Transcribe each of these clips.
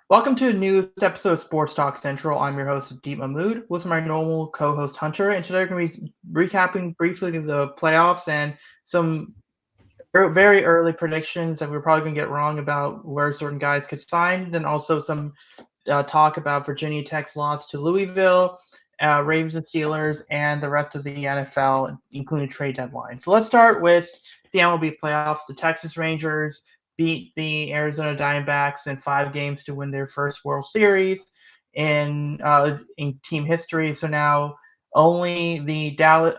Welcome to a new episode of Sports Talk Central. I'm your host, Deep Mahmood, with my normal co-host Hunter, and today we're going to be recapping briefly the playoffs and some very early predictions that we're probably going to get wrong about where certain guys could sign. Then also some talk about Virginia Tech's loss to Louisville, Ravens and Steelers, and the rest of the NFL, including trade deadline. So let's start with the MLB playoffs. The Texas Rangers beat the Arizona Diamondbacks in 5 games to win their first World Series in team history. So now only the Dallas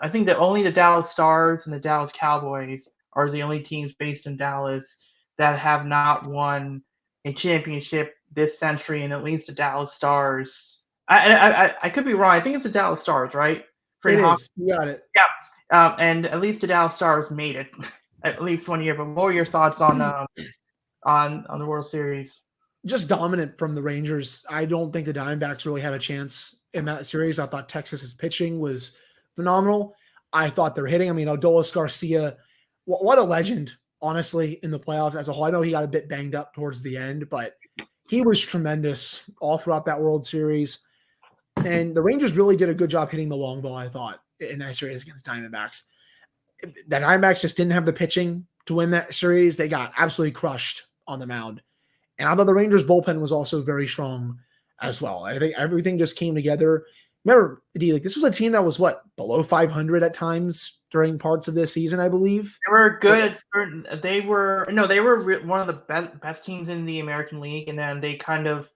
Stars and the Dallas Cowboys are the only teams based in Dallas that have not won a championship this century, and at least the Dallas Stars. I could be wrong. I think it's the Dallas Stars, right? For It hockey. is. You got it. Yeah. And at least the Dallas Stars made it at least 1 year. But what were your thoughts on the World Series? Just dominant from the Rangers. I don't think the Diamondbacks really had a chance in that series. I thought Texas's pitching was phenomenal. I thought their hitting. I mean, Adolis Garcia, what a legend, honestly, in the playoffs as a whole. I know he got a bit banged up towards the end, but he was tremendous all throughout that World Series. And the Rangers really did a good job hitting the long ball, I thought, in that series against Diamondbacks. The Diamondbacks just didn't have the pitching to win that series. They got absolutely crushed on the mound. And I thought the Rangers bullpen was also very strong as well. I think everything just came together. Remember, D, like this was a team that was below 500 at times during parts of this season, I believe. They were good. They were one of the best teams in the American League, and then they kind of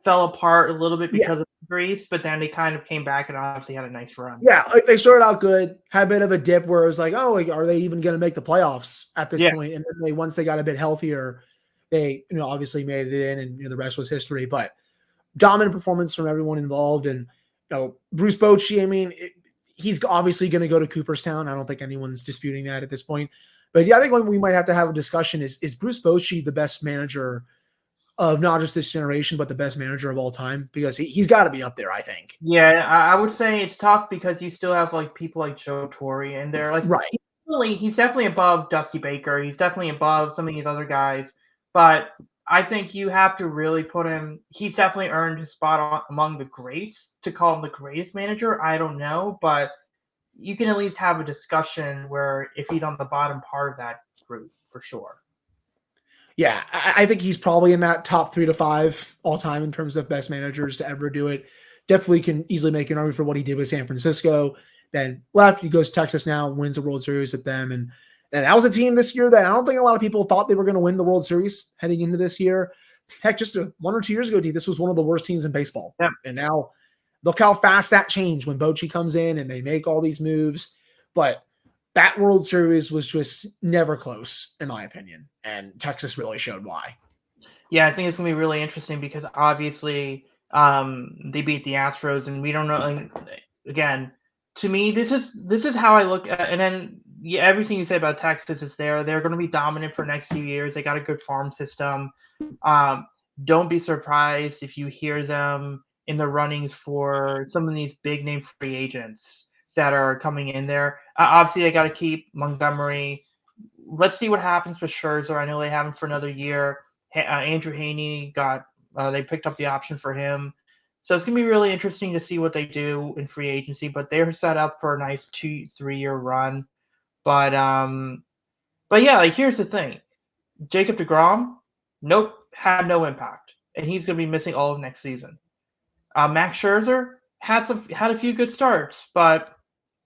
fell apart a little bit because of Greece, but then they kind of came back and obviously had a nice run. Yeah, like they started out good, had a bit of a dip where it was like, oh, like, are they even going to make the playoffs at this point? And then once they got a bit healthier, they obviously made it in, and the rest was history. But dominant performance from everyone involved, and Bruce Bochy. I mean, he's obviously going to go to Cooperstown. I don't think anyone's disputing that at this point. But yeah, I think when we might have to have a discussion is Bruce Bochy the best manager of not just this generation, but the best manager of all time? Because he's got to be up there, I think. Yeah, I would say it's tough because you still have like people like Joe Torre, and they're like, right. He's definitely above Dusty Baker. He's definitely above some of these other guys. But I think you have to really put him. He's definitely earned his spot among the greats. To call him the greatest manager, I don't know, but you can at least have a discussion where if he's on the bottom part of that group, for sure. Yeah, I think he's probably in that top 3 to 5 all time in terms of best managers to ever do it. Definitely can easily make an argument for what he did with San Francisco. Then left, he goes to Texas now, wins the World Series with them. And that was a team this year that I don't think a lot of people thought they were going to win the World Series heading into this year. Heck, just 1 or 2 years ago, this was one of the worst teams in baseball. Yeah. And now look how fast that changed when Bochy comes in and they make all these moves. But that World Series was just never close, in my opinion. And Texas really showed why. Yeah, I think it's going to be really interesting because obviously they beat the Astros, and we don't know. Like, again, to me, this is how I look at, and then everything you say about Texas is there. They're going to be dominant for the next few years. They got a good farm system. Don't be surprised if you hear them in the runnings for some of these big name free agents that are coming in there. Obviously, they got to keep Montgomery. Let's see what happens with Scherzer. I know they have him for another year. Andrew Haney they picked up the option for him. So it's going to be really interesting to see what they do in free agency, but they're set up for a nice 2-3 year run. But yeah, like here's the thing. Jacob deGrom, nope, had no impact. And he's going to be missing all of next season. Max Scherzer had a few good starts, but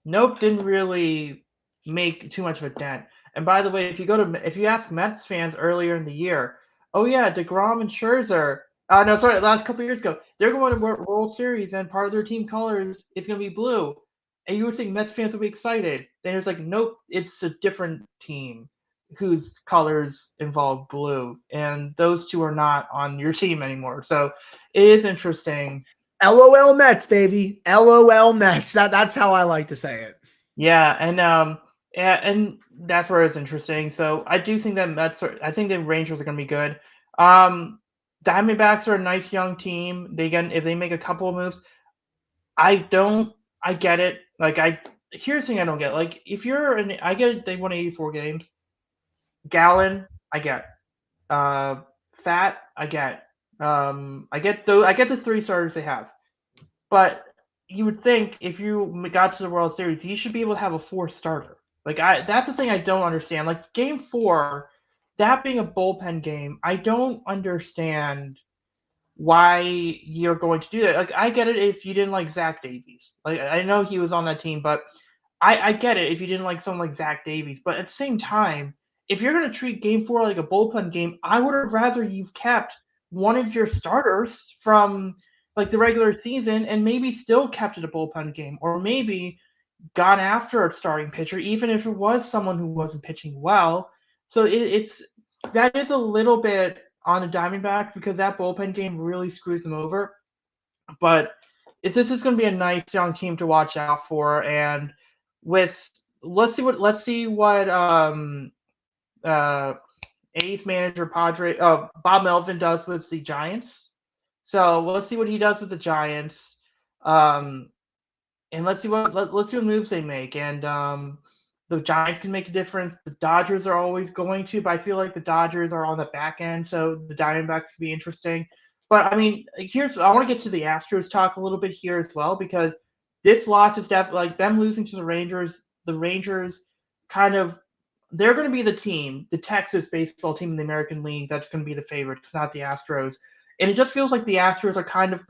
nope, didn't really make too much of a dent. And by the way, if you ask Mets fans earlier in the year, oh yeah, DeGrom and Scherzer. Last couple of years ago, they're going to World Series, and part of their team colors is going to be blue. And you would think Mets fans would be excited. Then it's like, nope, it's a different team whose colors involve blue, and those two are not on your team anymore. So it is interesting. LOL Mets, baby. LOL Mets. That's how I like to say it. Yeah, and that's where it's interesting. So I do think that I think the Rangers are going to be good. Diamondbacks are a nice young team. If they make a couple of moves, I get it. Here's the thing I don't get. Like if I get it, they won 84 games. Gallon, I get. Fat, I get. I get the 3 starters they have, but you would think if you got to the World Series, you should be able to have a 4th starter. That's the thing I don't understand. Like Game 4, that being a bullpen game, I don't understand why you're going to do that. Like I get it if you didn't like Zach Davies. Like I know he was on that team, but I get it if you didn't like someone like Zach Davies. But at the same time, if you're going to treat Game 4 like a bullpen game, I would have rather you've kept one of your starters from like the regular season and maybe still kept it a bullpen game, or maybe gone after a starting pitcher, even if it was someone who wasn't pitching well. So it's that is a little bit on the Diamondbacks because that bullpen game really screws them over. But this is going to be a nice young team to watch out for, and with let's see what uh A's manager Bob Melvin does with the Giants. So let's see what he does with the Giants. Um, and let's see what moves they make. And the Giants can make a difference. The Dodgers are always going to, but I feel like the Dodgers are on the back end, so the Diamondbacks could be interesting. But I mean, I want to get to the Astros talk a little bit here as well because this loss is definitely like them losing to the Rangers. The Rangers kind of they're going to be the team, the Texas baseball team in the American League that's going to be the favorite. It's not the Astros, and it just feels like the Astros are kind of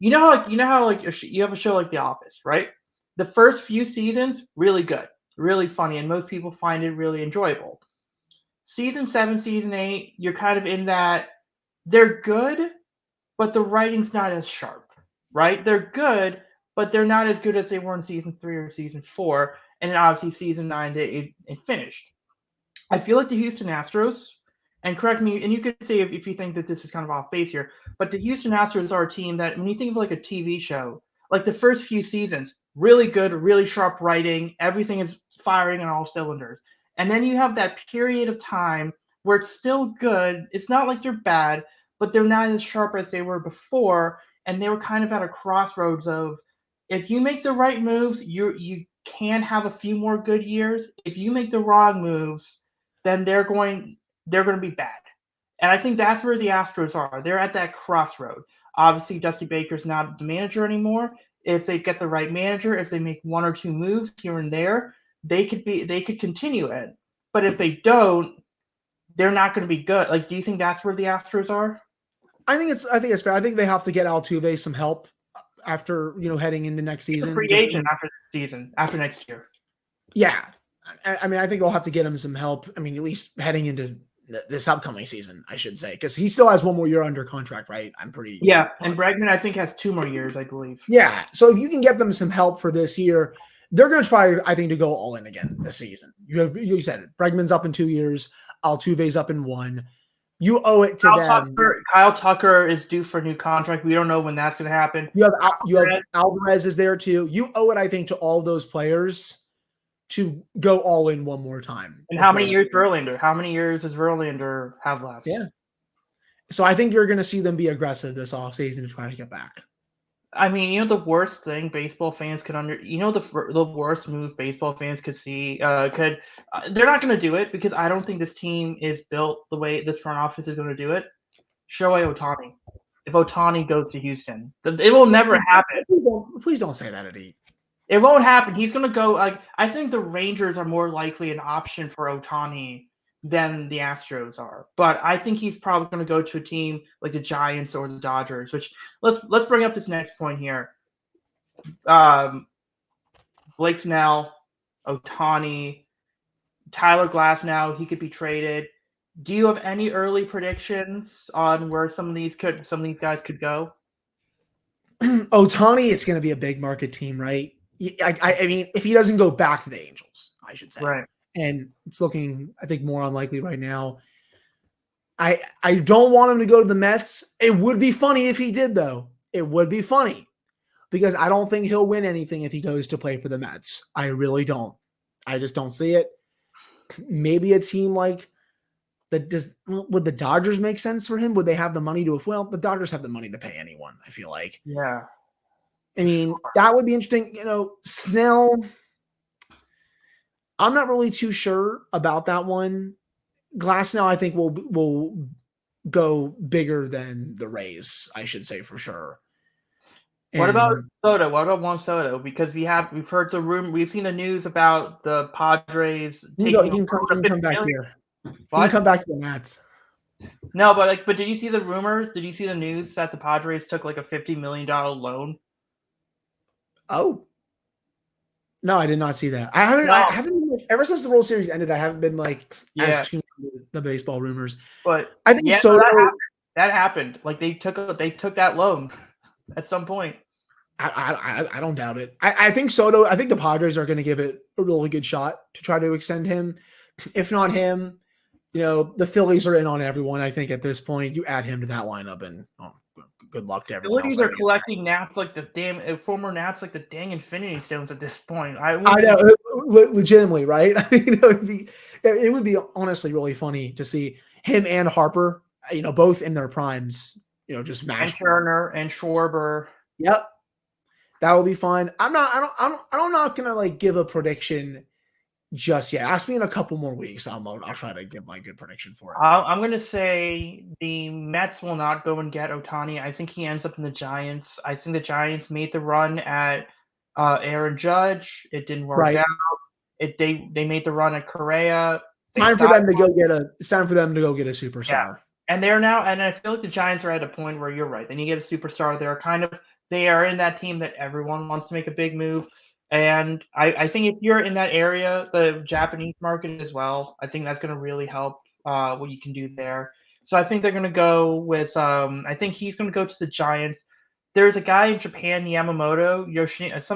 you know how you have a show like The Office, right? The first few seasons really good, really funny, and most people find it really enjoyable. Season 7, season 8, you're kind of in that they're good, but the writing's not as sharp, right? They're good, but they're not as good as they were in season 3 or season 4, and then obviously season 9 it finished. I feel like the Houston Astros, and correct me, and you could say if you think that this is kind of off base here, but the Houston Astros are a team that, when you think of like a TV show, like the first few seasons, really good, really sharp writing, everything is firing on all cylinders. And then you have that period of time where it's still good. It's not like they're bad, but they're not as sharp as they were before. And they were kind of at a crossroads of if you make the right moves, you can have a few more good years. If you make the wrong moves, then they're going to be bad. And I think that's where the Astros are. They're at that crossroad. Obviously, Dusty Baker's not the manager anymore. If they get the right manager, if they make 1 or 2 moves here and there, they could continue it. But if they don't, they're not going to be good. Like, do you think that's where the Astros are? I think it's fair. I think they have to get Altuve some help after heading into next He's a season. free agent after the season, after next year. Yeah, I mean, I think they'll have to get him some help. I mean, at least heading into this upcoming season, I should say, because he still has 1 more year under contract, right? I'm pretty And Bregman I think has 2 more years, I believe. Yeah, so if you can get them some help for this year, they're going to try, I think, to go all in again this season. You said it. Bregman's up in 2 years. Altuve's up in 1. You owe it to them. Kyle Tucker is due for a new contract. We don't know when that's going to happen. You have Alvarez is there too. You owe it, I think, to all those players to go all in 1 more time. And how many years Verlander? How many years does Verlander have left? Yeah. So I think you're going to see them be aggressive this offseason to try to get back. I mean, the worst thing baseball fans could the worst move baseball fans could see they're not going to do it because I don't think this team is built the way this front office is going to do it. Shohei Ohtani. If Ohtani goes to Houston, it will never happen. Please don't say that, Eddie. It won't happen. He's going to go. I think the Rangers are more likely an option for Ohtani than the Astros are. But I think he's probably going to go to a team like the Giants or the Dodgers. Which let's bring up this next point here. Blake Snell, Ohtani, Tyler Glasnow, he could be traded. Do you have any early predictions on where some of these guys could go? Ohtani, it's going to be a big market team, right? I mean, if he doesn't go back to the Angels, I should say. Right. And it's looking, I think, more unlikely right now. I don't want him to go to the Mets. It would be funny if he did, though. It would be funny because I don't think he'll win anything if he goes to play for the Mets. I really don't. I just don't see it. Maybe a team like would the Dodgers make sense for him? Would they have the money to? Well, the Dodgers have the money to pay anyone, I feel like. Yeah. I mean, that would be interesting. Snell, I'm not really too sure about that one. Glasnow, I think will go bigger than the Rays, I should say for sure. What about And Soto? What about Juan Soto? Because we've heard the rumor, we've seen the news about the Padres he taking can come, over he the can 50 come back million. here. He can What? come back to the Nats. No, but did you see the rumors? Did you see the news that the Padres took like a $50 million loan? Oh, no, I did not see that. No. I haven't been, like, ever since the World Series ended. I haven't been like as Yeah, tuned to the baseball rumors. but I think yeah, no, that Soto. happened. That happened. Like they took that loan at some point. I don't doubt it. I think Soto. I think the Padres are going to give it a really good shot to try to extend him. If not him, the Phillies are in on everyone. I think at this point, you add him to that lineup, and good luck to everyone else. Phillies are collecting naps like the damn former naps like the dang Infinity Stones at this point. I I wouldn't know, be legitimately, right? It would be honestly really funny to see him and Harper, both in their primes, just and mashed. Turner and Schwarber. Yep, that would be fun. I'm not gonna like give a prediction just yet. Ask me in a couple more weeks. I'll try to give my good prediction for it. I'm gonna say the Mets will not go and get Otani. I think he ends up in the Giants. I think the Giants made the run at Aaron Judge. It didn't work Right. out. They made the run at Correa. It's time for them to go get a superstar. Yeah. And they're now, and I feel like the Giants are at a point where you're right. Then you get a superstar. They are in that team that everyone wants to make a big move. And I think if you're in that area, the Japanese market as well, I think that's going to really help what you can do there. So I think they're going to go with, I think he's going to go to the Giants. There's a guy in Japan, Yamamoto,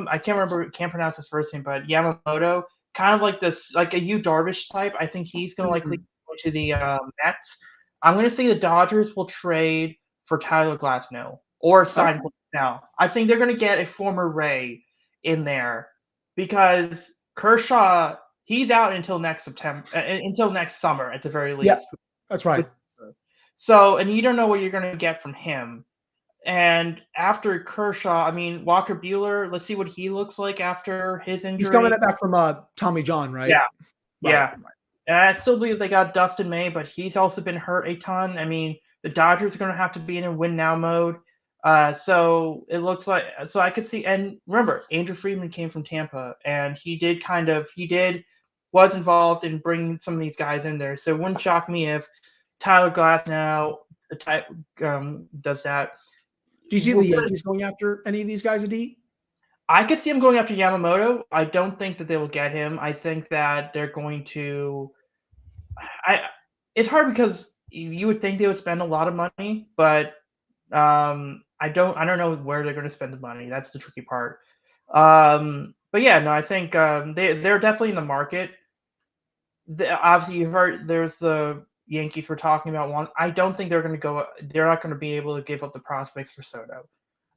I can't pronounce his first name, but Yamamoto, kind of like this, like a Yu Darvish type. I think he's going to likely go to the Mets. I'm going to say the Dodgers will trade for Tyler Glasnow or sign now. I think they're going to get a former Ray in there because Kershaw, he's out until next September, until next summer at the very least. Yeah, that's right. So, and you don't know what you're going to get from him. And after Kershaw, I mean, Walker Buehler, let's see what he looks like after his injury. He's coming back from Tommy John, right? Yeah. Right. Yeah. And I still believe they got Dustin May, but he's also been hurt a ton. I mean, the Dodgers are going to have to be in a win now mode. So it looks like, so I could see, and remember, Andrew Friedman came from Tampa, and was involved in bringing some of these guys in there. So it wouldn't shock me if Tyler Glasnow does that. Do you see the Yankees going after any of these guys, Adi? I could see him going after Yamamoto. I don't think that they will get him. I think that they're going to. It's hard because you would think they would spend a lot of money, but I don't know where they're going to spend the money. That's the tricky part. But yeah, no, I think they're definitely in the market. Obviously, you heard there's the Yankees we're talking about one. I don't think they're going to go. They're not going to be able to give up the prospects for Soto.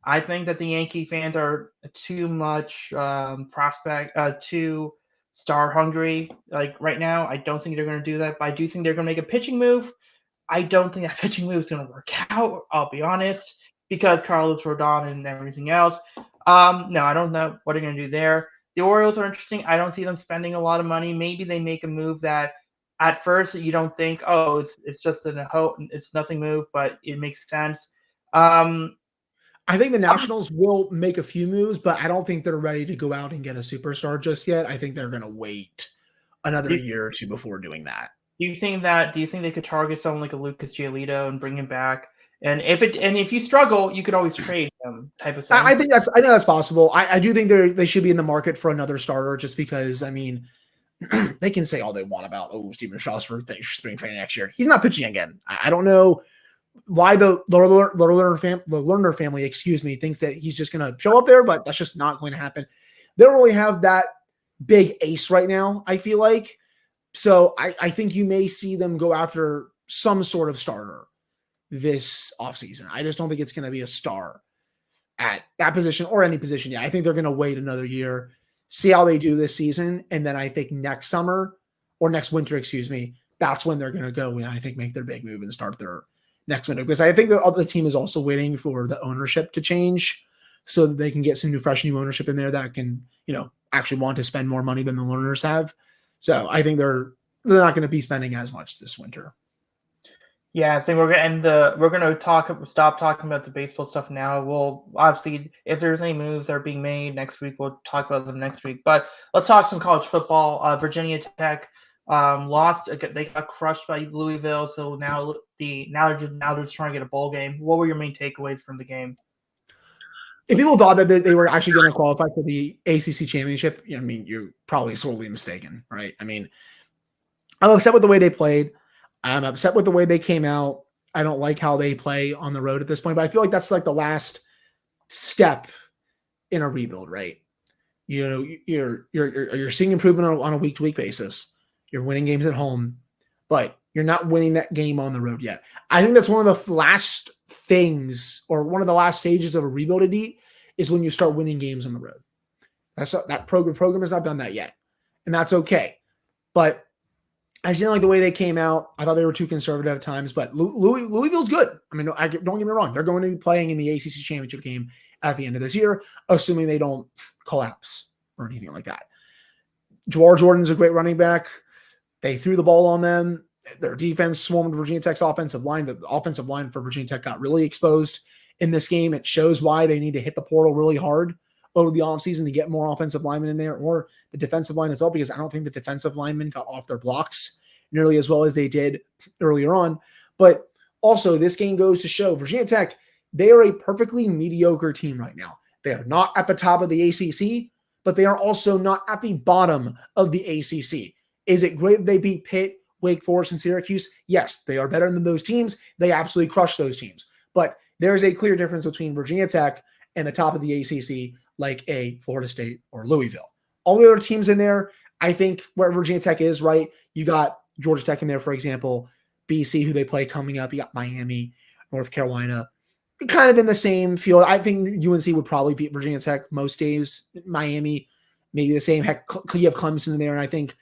I think that the Yankee fans are too much too star hungry. Like right now, I don't think they're going to do that. But I do think they're going to make a pitching move. I don't think that pitching move is going to work out. I'll be honest, because Carlos Rodon and everything else. No, I don't know what they're going to do there. The Orioles are interesting. I don't see them spending a lot of money. Maybe they make a move that at first you don't think, oh, it's just it's nothing move, but it makes sense. I think the Nationals will make a few moves, but I don't think they're ready to go out and get a superstar just yet. I think they're going to wait another year or two before doing that. Do you think they could target someone like a Lucas Giolito and bring him back? And if you struggle, you could always trade him, type of thing. I think that's possible. I do think they should be in the market for another starter, just because, I mean, they can say all they want about Stephen Strasburg spring training next year. He's not pitching again. I don't know why the Lerner family, thinks that he's just going to show up there, but that's just not going to happen. They don't really have that big ace right now, I feel like. So I think you may see them go after some sort of starter this offseason. I just don't think it's going to be a star at that position or any position. Yeah, I think they're going to wait another year, see how they do this season, and then I think next winter, that's when they're going to go and I think make their big move and start their next window, because I think the team is also waiting for the ownership to change so that they can get some fresh new ownership in there that can, actually want to spend more money than the Lerners have. So I think they're not going to be spending as much this winter. Yeah, I think we're gonna stop talking about the baseball stuff now. We'll obviously, if there's any moves that are being made next week, we'll talk about them next week. But let's talk some college football. Virginia Tech lost. They got crushed by Louisville. So now they're just trying to get a bowl game. What were your main takeaways from the game? If people thought that they were actually going to qualify for the ACC championship, I mean, you're probably sorely mistaken, right? I mean, I'm upset with the way they played. I'm upset with the way they came out. I don't like how they play on the road at this point, but I feel like that's like the last step in a rebuild, right? You know, you're seeing improvement on a week to week basis. You're winning games at home, but you're not winning that game on the road yet. I think that's one of the last things, or one of the last stages of a rebuild, Indeed, is when you start winning games on the road. That program has not done that yet, and that's okay. But I just didn't like the way they came out. I thought they were too conservative at times, but Louisville's good. I mean, don't get me wrong. They're going to be playing in the ACC championship game at the end of this year, assuming they don't collapse or anything like that. Jawar Jordan's a great running back. They threw the ball on them. Their defense swarmed Virginia Tech's offensive line. The offensive line for Virginia Tech got really exposed in this game. It shows why they need to hit the portal really hard over the offseason to get more offensive linemen in there, or the defensive line as well, because I don't think the defensive linemen got off their blocks nearly as well as they did earlier on. But also, this game goes to show Virginia Tech, they are a perfectly mediocre team right now. They are not at the top of the ACC, but they are also not at the bottom of the ACC. Is it great that they beat Pitt, Wake Forest, and Syracuse? Yes, they are better than those teams. They absolutely crush those teams. But there's a clear difference between Virginia Tech and the top of the ACC, like a Florida State or Louisville. All the other teams in there, I think where Virginia Tech is, right? You got Georgia Tech in there, for example, BC, who they play coming up. You got Miami, North Carolina, kind of in the same field. I think UNC would probably beat Virginia Tech most days. Miami, maybe the same. Heck, you have Clemson in there, and I think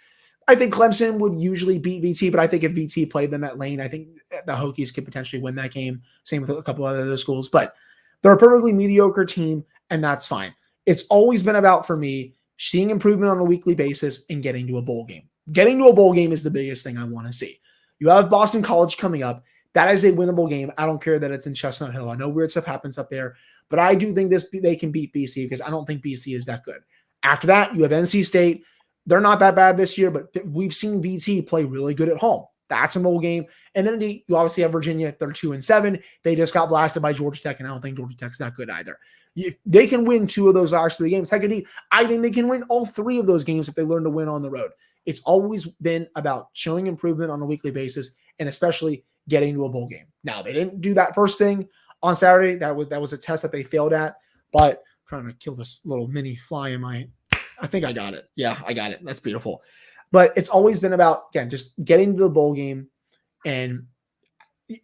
Clemson would usually beat VT, but I think if VT played them at Lane, I think the Hokies could potentially win that game. Same with a couple of other schools, but they're a perfectly mediocre team, and that's fine. It's always been about, for me, seeing improvement on a weekly basis and getting to a bowl game. Getting to a bowl game is the biggest thing I want to see. You have Boston College coming up. That is a winnable game. I don't care that it's in Chestnut Hill. I know weird stuff happens up there, but I do think they can beat BC, because I don't think BC is that good. After that, you have NC State. They're not that bad this year, but we've seen VT play really good at home. That's a bowl game. And then you obviously have Virginia. They're 2-7. They just got blasted by Georgia Tech, and I don't think Georgia Tech's that good either. If they can win 2 of those last 3 games, heck, I think they can win all 3 of those games if they learn to win on the road. It's always been about showing improvement on a weekly basis, and especially getting to a bowl game. Now, they didn't do that first thing on Saturday. That was a test that they failed at, but I'm trying to kill this little mini fly in my, I think I got it. Yeah, I got it. That's beautiful. But it's always been about, again, just getting to the bowl game and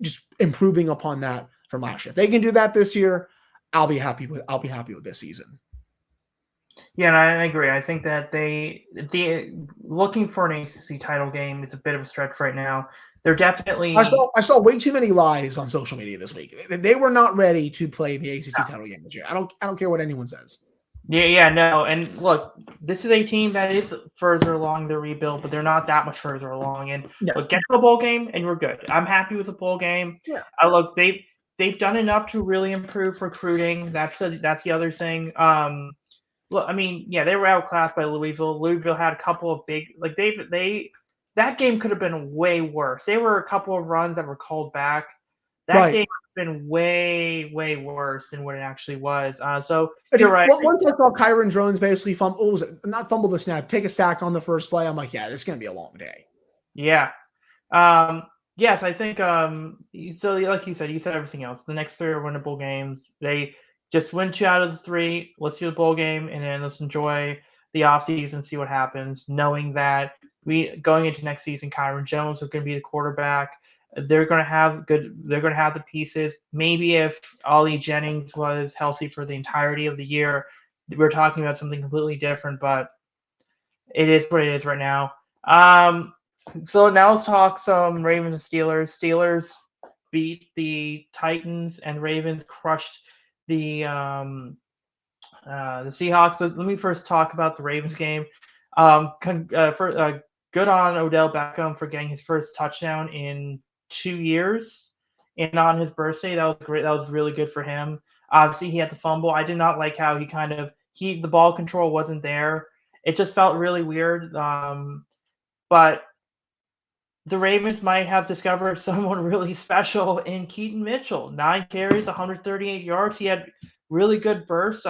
just improving upon that from last year. If they can do that this year, I'll be happy with this season. Yeah, and I agree. I think that the looking for an ACC title game is a bit of a stretch right now. They're definitely. I saw way too many lies on social media this week. They were not ready to play the ACC title game this year. I don't care what anyone says. Yeah, no, and look, this is a team that is further along their rebuild, but they're not that much further along. And look, get to a bowl game, and we're good. I'm happy with the bowl game. Yeah. Look, they've done enough to really improve recruiting. That's the other thing. Look, I mean, yeah, they were outclassed by Louisville. Louisville had a couple of big, like that game could have been way worse. There were a couple of runs that were called back. That game could have been way, way worse than what it actually was. So you're right. Once I saw Kyron Drones basically not fumble the snap, take a sack on the first play, I'm like, yeah, this is going to be a long day. Yeah. Yes, I think so like you said everything else. The next 3 are winnable games. They just win 2 out of the 3. Let's do the bowl game, and then let's enjoy the offseason, see what happens, knowing that going into next season, Kyron Jones is going to be the quarterback. They're going to have the pieces. Maybe if Ollie Jennings was healthy for the entirety of the year, we're talking about something completely different, but it is what it is right now. So now let's talk some Ravens and Steelers. Steelers beat the Titans, and Ravens crushed the Seahawks. So let me first talk about the Ravens game. Good on Odell Beckham for getting his first touchdown in 2 years, and on his birthday, that was great. That was really good for him. Obviously, he had the fumble. I did not like how the ball control wasn't there. It just felt really weird. But the Ravens might have discovered someone really special in Keaton Mitchell. 9 carries, 138 yards. He had really good bursts.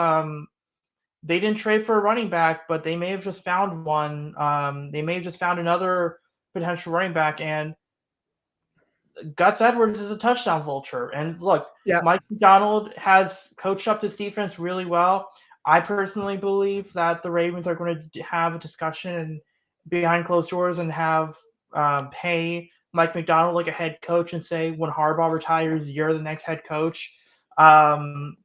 They didn't trade for a running back, but they may have just found one. They may have just found another potential running back. And Gus Edwards is a touchdown vulture. And look, Yeah. Mike McDonald has coached up this defense really well. I personally believe that the Ravens are going to have a discussion behind closed doors and have pay Mike McDonald like a head coach and say, when Harbaugh retires, you're the next head coach. And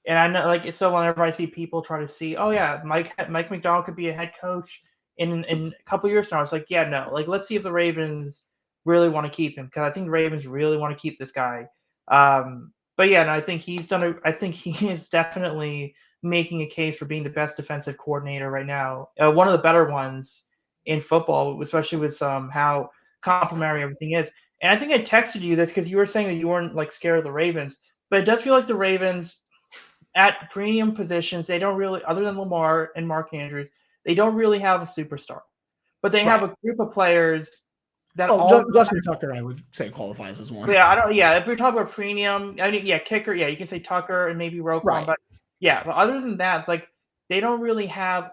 I know, like, so whenever I see people try to see, oh yeah, Mike McDonald could be a head coach in a couple years now, it's like, yeah, no, like, let's see if the Ravens really want to keep him, because I think the Ravens really want to keep this guy. But yeah, and I think I think he is definitely making a case for being the best defensive coordinator right now, one of the better ones in football, especially with how complimentary everything is. And I think I texted you this because you were saying that you weren't like scared of the Ravens, but it does feel like the Ravens at premium positions, they don't really, other than Lamar and Mark Andrews, they don't really have a superstar. But they have a group of players that Justin Tucker, I would say, qualifies as one. Yeah, if we're talking about premium, I mean, yeah, kicker, yeah, you can say Tucker and maybe Roquan, Right. but yeah, but other than that, it's like they don't really have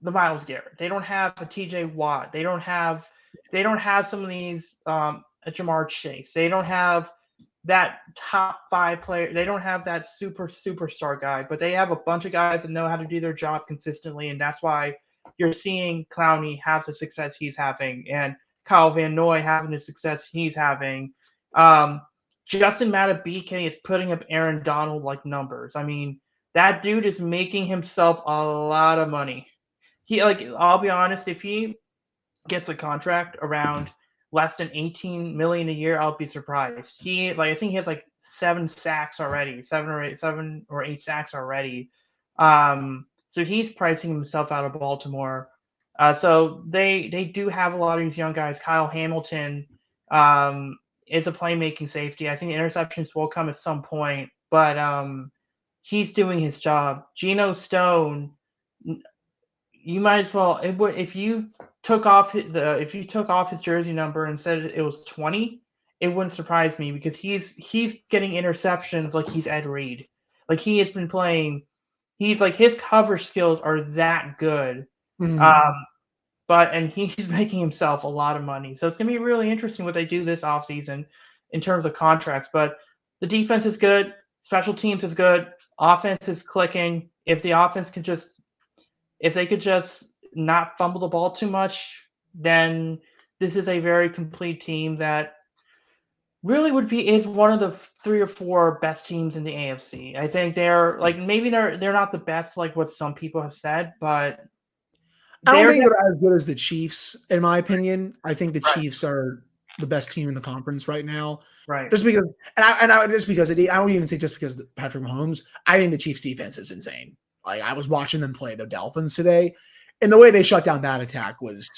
the Myles Garrett. They don't have a TJ Watt. They don't have some of these Jamar Chase. They don't have that top 5 player. They don't have that superstar guy, but they have a bunch of guys that know how to do their job consistently, and that's why you're seeing Clowney have the success he's having, and Kyle Van Noy having the success he's having. Justin Matabike is putting up Aaron Donald like numbers. I mean, that dude is making himself a lot of money. I'll be honest, if he gets a contract around less than 18 million a year, I'll be surprised. I think he has like 7 sacks already, 7 or 8 sacks already. So he's pricing himself out of Baltimore. So they do have a lot of these young guys. Kyle Hamilton is a playmaking safety. I think the interceptions will come at some point, but he's doing his job. Geno Stone, you might as well, if you took off his jersey number and said it was 20, it wouldn't surprise me, because he's getting interceptions like he's Ed Reed. Like, he has been playing. He's like, his cover skills are that good. And he's making himself a lot of money. So it's gonna be really interesting what they do this offseason in terms of contracts. But the defense is good, special teams is good, offense is clicking. If they could just not fumble the ball too much, then this is a very complete team that really is one of the 3 or 4 best teams in the AFC. I think they're like, maybe they're not the best like what some people have said, but I don't think they're as good as the Chiefs, in my opinion. I think the Chiefs are the best team in the conference right now. Right. Just because, I don't even say just because of Patrick Mahomes. I think the Chiefs defense is insane. Like, I was watching them play the Dolphins today, and the way they shut down that attack was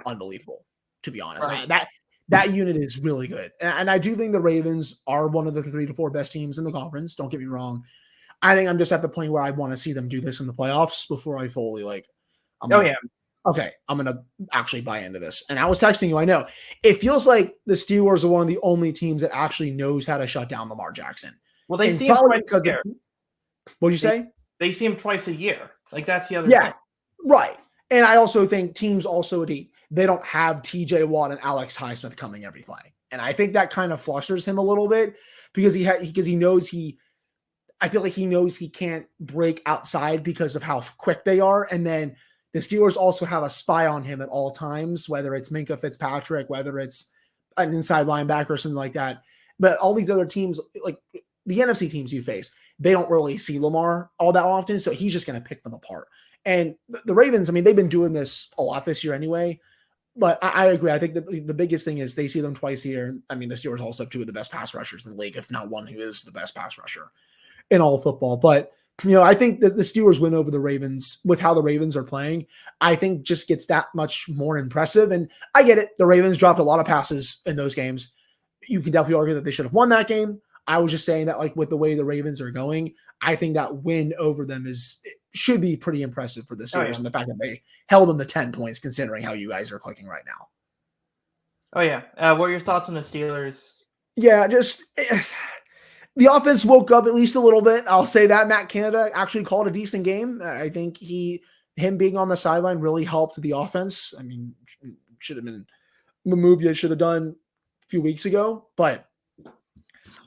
unbelievable, to be honest. Right. That unit is really good. And I do think the Ravens are one of the 3 to 4 best teams in the conference. Don't get me wrong. I think I'm just at the point where I want to see them do this in the playoffs before I fully okay, I'm going to actually buy into this. And I was texting you, I know. It feels like the Steelers are one of the only teams that actually knows how to shut down Lamar Jackson. Well, they see him twice a year. What'd you say? They see him twice a year. Like, that's the other thing. Right. And I also think teams they don't have TJ Watt and Alex Highsmith coming every play. And I think that kind of flusters him a little bit, because he knows I feel like he knows he can't break outside because of how quick they are. And then the Steelers also have a spy on him at all times, whether it's Minkah Fitzpatrick, whether it's an inside linebacker or something like that. But all these other teams, like the NFC teams you face, they don't really see Lamar all that often. So he's just going to pick them apart. And the Ravens, I mean, they've been doing this a lot this year anyway. But I agree. I think the biggest thing is they see them twice a year. I mean, the Steelers also have 2 of the best pass rushers in the league, if not one who is the best pass rusher in all of football. But, I think that the Steelers win over the Ravens with how the Ravens are playing, I think just gets that much more impressive. And I get it. The Ravens dropped a lot of passes in those games. you can definitely argue that they should have won that game. I was just saying that, like, with the way the Ravens are going, I think that win over them should be pretty impressive for the Steelers, and the fact that they held them to 10 points, considering how you guys are clicking right now. Oh yeah. What are your thoughts on the Steelers? Yeah, just the offense woke up at least a little bit. I'll say that Matt Canada actually called a decent game. I think him being on the sideline really helped the offense. I mean, should have been a move you should have done a few weeks ago, but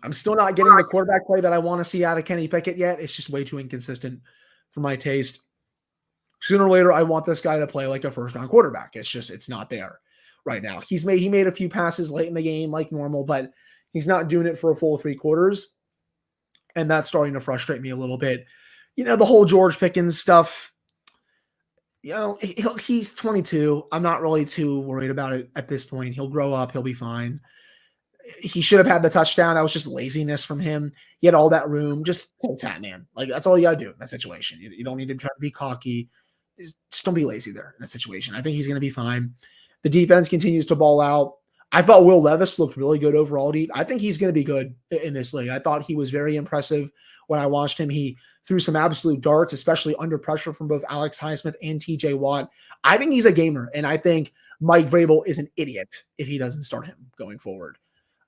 I'm still not getting the quarterback play that I want to see out of Kenny Pickett yet. It's just way too inconsistent for my taste. Sooner or later, I want this guy to play like a first-round quarterback. It's not there right now. He made a few passes late in the game like normal, but he's not doing it for a full 3 quarters. And that's starting to frustrate me a little bit. The whole George Pickens stuff, he's 22. I'm not really too worried about it at this point. He'll grow up. He'll be fine. He should have had the touchdown. That was just laziness from him. He had all that room. Just pull tap, man. Like, that's all you got to do in that situation. You don't need to try to be cocky. Just don't be lazy there in that situation. I think he's going to be fine. The defense continues to ball out. I thought Will Levis looked really good overall, dude. I think he's going to be good in this league. I thought he was very impressive when I watched him. He threw some absolute darts, especially under pressure from both Alex Highsmith and TJ Watt. I think he's a gamer, and I think Mike Vrabel is an idiot if he doesn't start him going forward.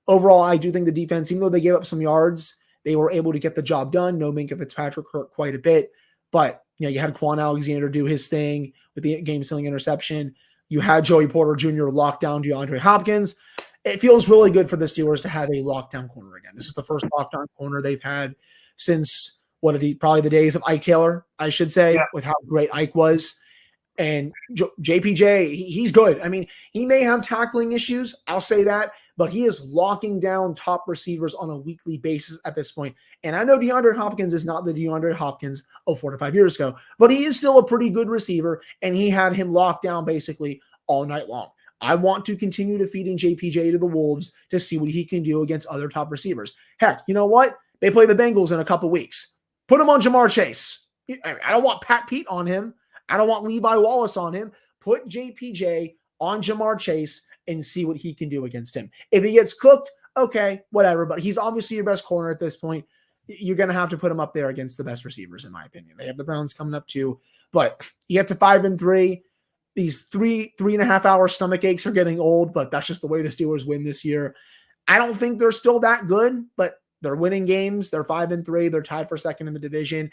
Overall, I do think the defense, even though they gave up some yards, they were able to get the job done. No Minkah Fitzpatrick hurt quite a bit, but you had Quan Alexander do his thing with the game-sealing interception. You had Joey Porter Jr. lock down DeAndre Hopkins. It feels really good for the Steelers to have a lockdown corner again. This is the first lockdown corner they've had since probably the days of Ike Taylor, I should say, with how great Ike was. And JPJ, he's good. I mean, he may have tackling issues, I'll say that, but he is locking down top receivers on a weekly basis at this point. And I know DeAndre Hopkins is not the DeAndre Hopkins of 4 to 5 years ago, but he is still a pretty good receiver, and he had him locked down basically all night long. I want to continue to feeding JPJ to the Wolves to see what he can do against other top receivers. Heck, you know what? They play the Bengals in a couple weeks. Put him on Jamar Chase. I don't want Pat Pete on him. I don't want Levi Wallace on him. Put JPJ on Jamar Chase and see what he can do against him. If he gets cooked, okay, whatever. But he's obviously your best corner at this point. You're going to have to put him up there against the best receivers, in my opinion. They have the Browns coming up too. But you get to 5-3. These 3.5 hour stomach aches are getting old, but that's just the way the Steelers win this year. I don't think they're still that good, but they're winning games. They're 5-3. They're tied for second in the division.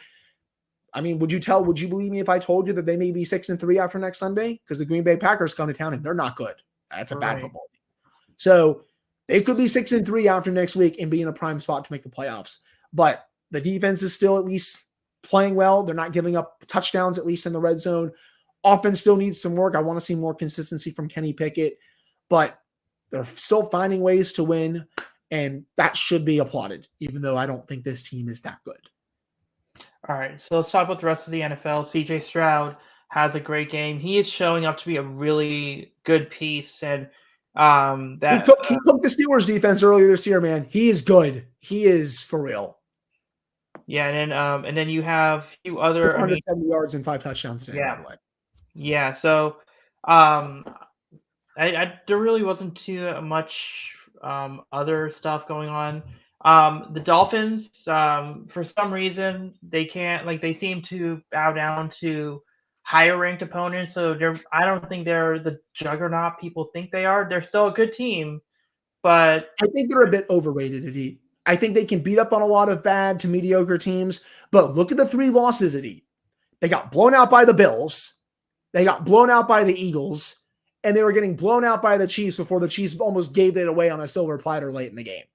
I mean, would you believe me if I told you that they may be 6-3 after next Sunday? Because the Green Bay Packers come to town and they're not good. That's a bad football team. So they could be 6-3 after next week and be in a prime spot to make the playoffs. But the defense is still at least playing well. They're not giving up touchdowns, at least in the red zone. Offense still needs some work. I want to see more consistency from Kenny Pickett, but they're still finding ways to win, and that should be applauded, even though I don't think this team is that good. All right, so let's talk about the rest of the NFL. CJ Stroud has a great game. He is showing up to be a really good piece, and he took the Steelers defense earlier this year, man. He is good. He is for real. Yeah, and then you have a few other 170 yards and 5 touchdowns today, by the way. Yeah, so there really wasn't too much other stuff going on. The Dolphins, for some reason, they seem to bow down to higher ranked opponents. So I don't think they're the juggernaut people think they are. They're still a good team, but I think they're a bit overrated, Adi. I think they can beat up on a lot of bad to mediocre teams, but look at the 3 losses, Adi. They got blown out by the Bills. They got blown out by the Eagles, and they were getting blown out by the Chiefs before the Chiefs almost gave it away on a silver platter late in the game.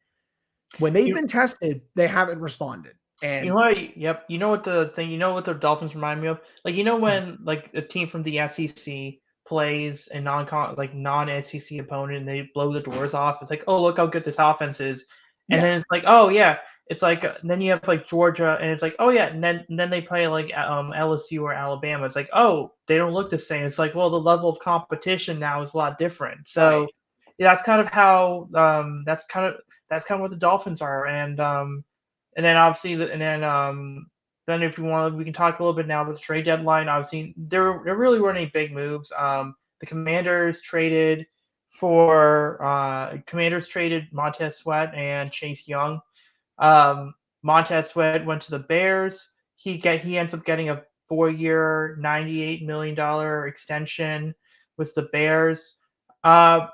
When they've been tested, they haven't responded. And you know what? Yep. You know what the Dolphins remind me of? Like, when like a team from the SEC plays a non-SEC opponent and they blow the doors off. It's like, oh, look how good this offense is. And then it's like, oh yeah. It's like then you have like Georgia, and it's like, oh yeah, and then they play like LSU or Alabama. It's like, oh, they don't look the same. It's like, well, the level of competition now is a lot different. So yeah, that's kind of how that's kind of what the Dolphins are, and then obviously then if you want, we can talk a little bit now about the trade deadline. Obviously, there really weren't any big moves. The Commanders traded for Commanders traded Montez Sweat and Chase Young. Montez Sweat went to the Bears. He ends up getting a 4-year, $98 million extension with the Bears. I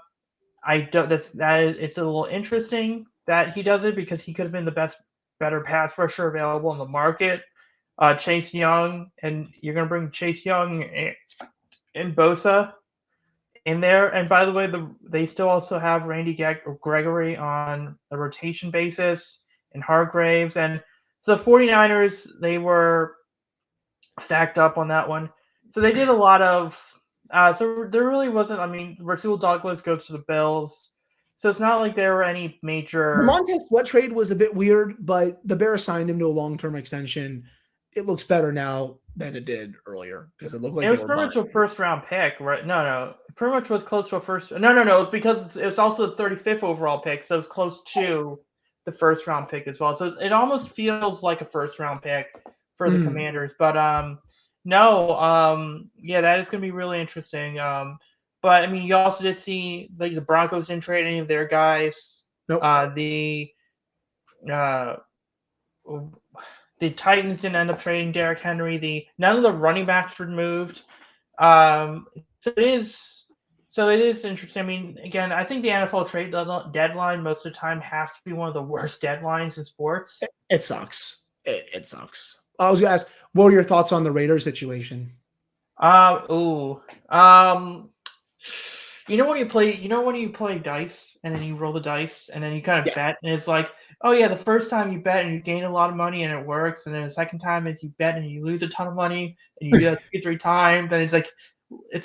don't. It's a little interesting that he does it because he could have been the better pass rusher available in the market. Chase Young, and you're gonna bring Chase Young and Bosa in there. And by the way, they still also have Randy Gregory on a rotation basis and Hargraves. And so the 49ers, they were stacked up on that one. So they did a lot of. So there really wasn't. I mean, Rasul Douglas goes to the Bills. So it's not like there were any major. The Montez Sweat trade was a bit weird, but the Bears signed him to a long-term extension. It looks better now than it did earlier because it looked like it was pretty much a first-round pick, right? No, it pretty much was close to a first. No, because it was also the 35th overall pick, so it's close to the first-round pick as well. So it almost feels like a first-round pick for the Commanders, but no, yeah, that is going to be really interesting. But I mean, you also did see the Broncos didn't trade any of their guys. Nope. The Titans didn't end up trading Derrick Henry. None of the running backs were moved. So it is interesting. I mean, again, I think the NFL trade deadline most of the time has to be one of the worst deadlines in sports. It sucks. It sucks. I was gonna ask, what are your thoughts on the Raiders situation? You know when you play dice and then you roll the dice and then you kind of bet and it's like, oh yeah, the first time you bet and you gain a lot of money and it works, and then the second time is you bet and you lose a ton of money and you do that 2-3 times, and it's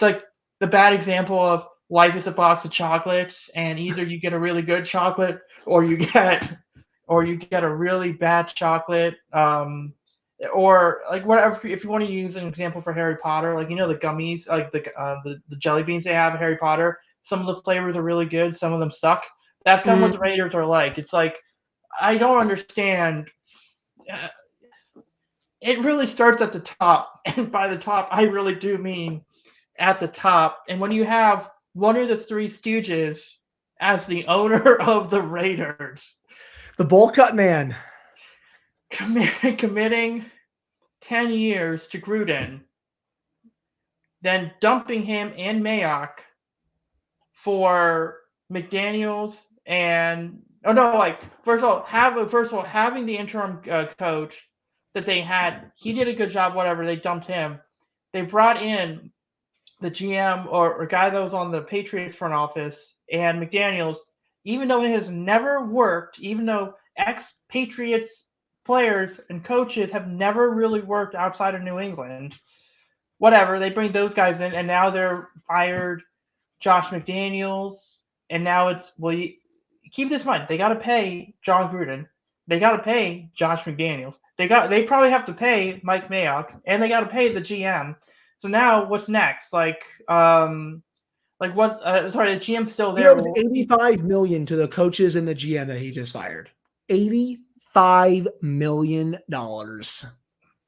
like the bad example of life is a box of chocolates, and either you get a really good chocolate or you get a really bad chocolate. Or like whatever, if you want to use an example for Harry Potter, like the gummies, like the jelly beans they have in Harry Potter, some of the flavors are really good, some of them suck. That's kind of what the Raiders are like. It's like, I don't understand. It really starts at the top, and by the top, I really do mean at the top. And when you have one of the Three Stooges as the owner of the Raiders, the bowl cut man, committing 10 years to Gruden, then dumping him and Mayock for McDaniels and first of all having the interim coach that they had, he did a good job. Whatever, they dumped him. They brought in the GM or guy that was on the Patriots front office, and McDaniels, even though it has never worked, even though ex-Patriots players and coaches have never really worked outside of New England. Whatever, they bring those guys in, and now they're fired Josh McDaniels, and now it's, keep this in mind, they got to pay John Gruden, they got to pay Josh McDaniels, they probably have to pay Mike Mayock, and they got to pay the GM. So now what's next? The GM's still there. $85 million to the coaches and the GM that he just fired. $85 million.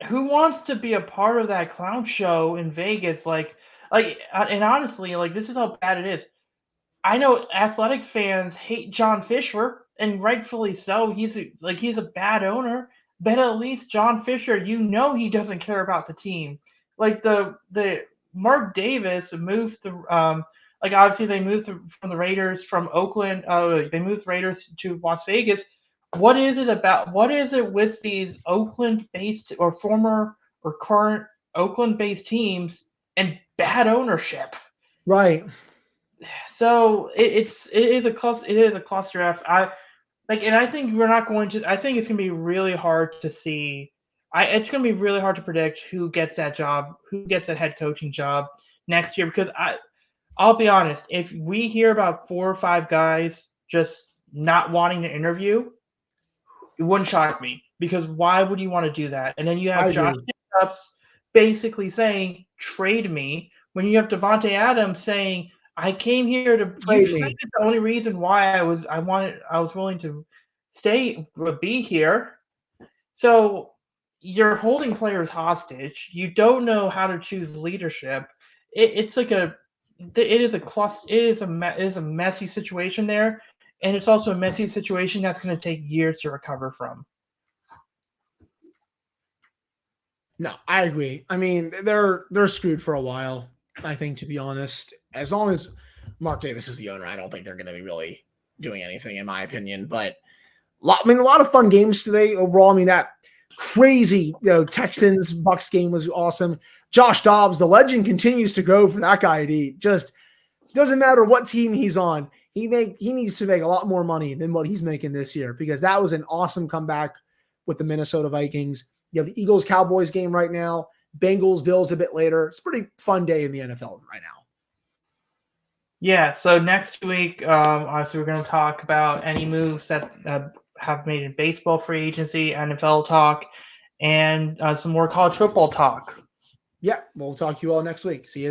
Who wants to be a part of that clown show in Vegas? And honestly, this is how bad it is. I know athletics fans hate John Fisher, and rightfully so. He's a bad owner, but at least John Fisher, he doesn't care about the team. Like the Mark Davis moved obviously they moved from the Raiders from Oakland. They moved the Raiders to Las Vegas. What is it with these Oakland-based or former or current Oakland-based teams and bad ownership? Right. So it is a cluster F. And I think we're not going to. I think it's going to be really hard to see. It's going to be really hard to predict who gets that job, who gets that head coaching job next year. Because I'll be honest, if we hear about 4 or 5 guys just not wanting to interview, it wouldn't shock me, because why would you want to do that? And then you have Josh Jacobs basically saying, trade me, when you have Devontae Adams saying, I came here to play. The only reason why I was willing to be here. So you're holding players hostage. You don't know how to choose leadership. It's like it is a cluster. It is a messy situation there, and it's also a messy situation that's going to take years to recover from. No, I agree. I mean, they're screwed for a while. I think, to be honest, as long as Mark Davis is the owner, I don't think they're going to be really doing anything, in my opinion. But a lot of fun games today overall. I mean, that crazy Texans Bucks game was awesome. Josh Dobbs, the legend, continues to grow for that guy. He just doesn't matter what team he's on. He needs to make a lot more money than what he's making this year, because that was an awesome comeback with the Minnesota Vikings. You have the Eagles Cowboys game right now, Bengals Bills a bit later. It's a pretty fun day in the NFL right now. Yeah. So next week, obviously, we're going to talk about any moves that have made in baseball free agency, NFL talk, and some more college football talk. Yeah, we'll talk to you all next week. See you.